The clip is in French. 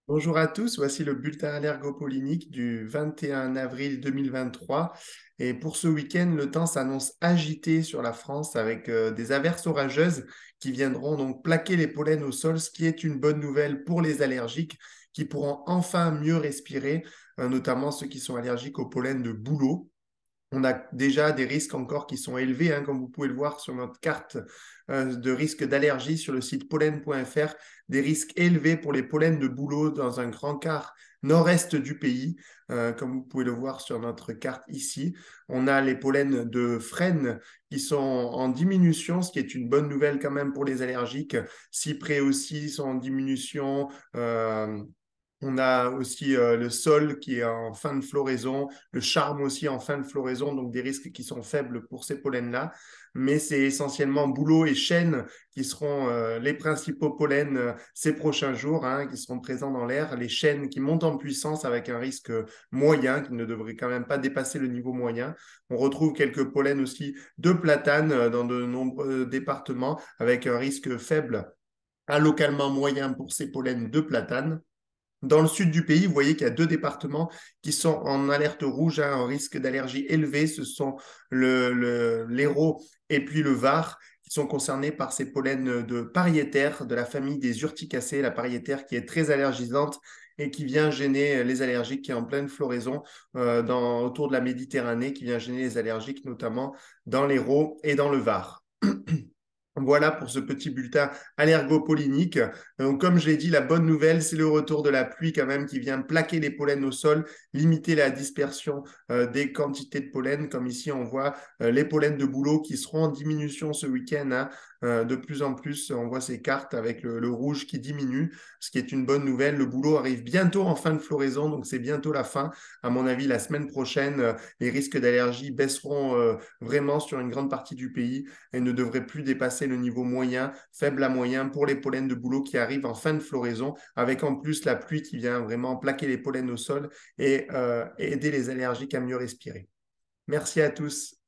Bonjour à tous, voici le bulletin allergopollinique du 21 avril 2023. Et pour ce week-end, le temps s'annonce agité sur la France avec des averses orageuses qui viendront donc plaquer les pollens au sol, ce qui est une bonne nouvelle pour les allergiques qui pourront enfin mieux respirer, notamment ceux qui sont allergiques au pollen de bouleau. On a déjà des risques encore qui sont élevés, hein, comme vous pouvez le voir sur notre carte de risque d'allergie sur le site pollen.fr, des risques élevés pour les pollens de bouleau dans un grand quart nord-est du pays, comme vous pouvez le voir sur notre carte ici. On a les pollens de frêne qui sont en diminution, ce qui est une bonne nouvelle quand même pour les allergiques. Cyprès aussi sont en diminution. On a aussi le sol qui est en fin de floraison, le charme aussi en fin de floraison, donc des risques qui sont faibles pour ces pollens-là. Mais c'est essentiellement bouleau et chêne qui seront les principaux pollens ces prochains jours, hein, qui seront présents dans l'air. Les chênes qui montent en puissance avec un risque moyen, qui ne devrait quand même pas dépasser le niveau moyen. On retrouve quelques pollens aussi de platane dans de nombreux départements avec un risque faible à localement moyen pour ces pollens de platane. Dans le sud du pays, vous voyez qu'il y a deux départements qui sont en alerte rouge, hein, un risque d'allergie élevé. Ce sont l'Hérault et puis le Var qui sont concernés par ces pollens de pariétaire de la famille des urticacées, la pariétaire qui est très allergisante et qui vient gêner les allergiques, qui est en pleine floraison autour de la Méditerranée, qui vient gêner les allergiques, notamment dans l'Hérault et dans le Var. Voilà pour ce petit bulletin allergopollinique. Donc, comme je l'ai dit, la bonne nouvelle, c'est le retour de la pluie quand même qui vient plaquer les pollens au sol, limiter la dispersion des quantités de pollen. Comme ici, on voit les pollens de bouleau qui seront en diminution ce week-end, hein. De plus en plus, on voit ces cartes avec le rouge qui diminue, ce qui est une bonne nouvelle. Le bouleau arrive bientôt en fin de floraison, donc c'est bientôt la fin. À mon avis, la semaine prochaine, les risques d'allergie baisseront vraiment sur une grande partie du pays et ne devrait plus dépasser le niveau moyen, faible à moyen pour les pollens de bouleau qui arrivent en fin de floraison, avec en plus la pluie qui vient vraiment plaquer les pollens au sol et aider les allergiques à mieux respirer. Merci à tous.